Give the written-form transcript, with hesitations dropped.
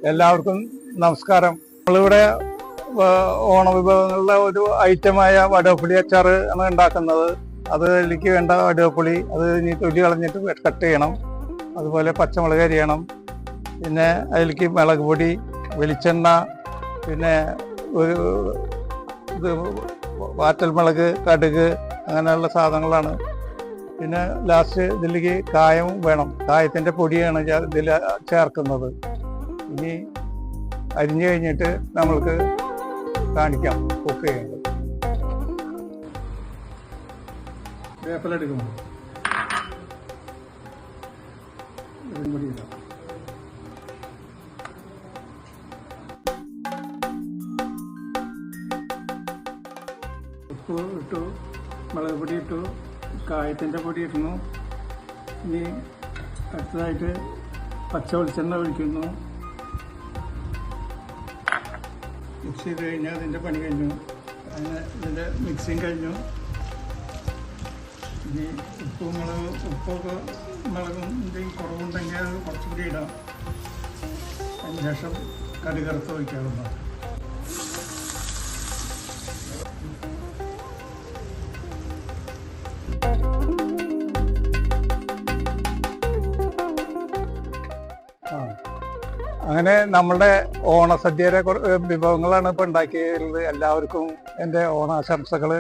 എല്ലാവർക്കും നമസ്കാരം. നമ്മളിവിടെ ഓണവിഭവങ്ങളുടെ ഒരു ഐറ്റമായ വടവപ്പുളി അച്ചാർ ആണ് ഉണ്ടാക്കുന്നത്. അതിലേക്ക് വേണ്ട വടവപ്പുളി അത് ഇനി തൊലി കളഞ്ഞിട്ട് കട്ട് ചെയ്യണം. അതുപോലെ പച്ചമുളക് അരിയണം. പിന്നെ അതിലേക്ക് മുളക് പൊടി, വെളിച്ചെണ്ണ, പിന്നെ ഒരു ഇത് വാറ്റൽമുളക്, കടുക്, അങ്ങനെയുള്ള സാധനങ്ങളാണ്. പിന്നെ ലാസ്റ്റ് ഇതിലേക്ക് കായം വേണം. കായത്തിൻ്റെ പൊടിയാണ് ഇതിൽ ചേർക്കുന്നത്. ഇനി അരിഞ്ഞു കഴിഞ്ഞിട്ട് നമ്മൾക്ക് കാണിക്കാം കുക്ക് ചെയ്യുന്നത്. വേപ്പില എടുക്കണം. ഉപ്പ് ഇട്ടു, മുളക് പൊടി ഇട്ടു, കായത്തിൻ്റെ പൊടി ഇടുന്നു. ഇനി അടുത്തതായിട്ട് പച്ച വെളിച്ചെണ്ണ ഒഴിക്കുന്നു. മിക്സ് ചെയ്ത് കഴിഞ്ഞാൽ അതിൻ്റെ പണി കഴിഞ്ഞു. അങ്ങനെ ഇതിൻ്റെ മിക്സിങ് കഴിഞ്ഞു. ഇനി ഉപ്പൊക്കെ മുളകും എന്തെങ്കിലും കുറവുണ്ടെങ്കിൽ അത് കുറച്ചുകൂടി ഇടാം. അതിന് ശേഷം കടുകറുത്ത് വയ്ക്കാവുന്നതാണ്. അങ്ങനെ നമ്മളുടെ ഓണസദ്യയുടെ വിഭവങ്ങളാണ് ഇപ്പോൾ ഉണ്ടാക്കിയത്. എല്ലാവർക്കും എൻ്റെ ഓണാശംസകൾ.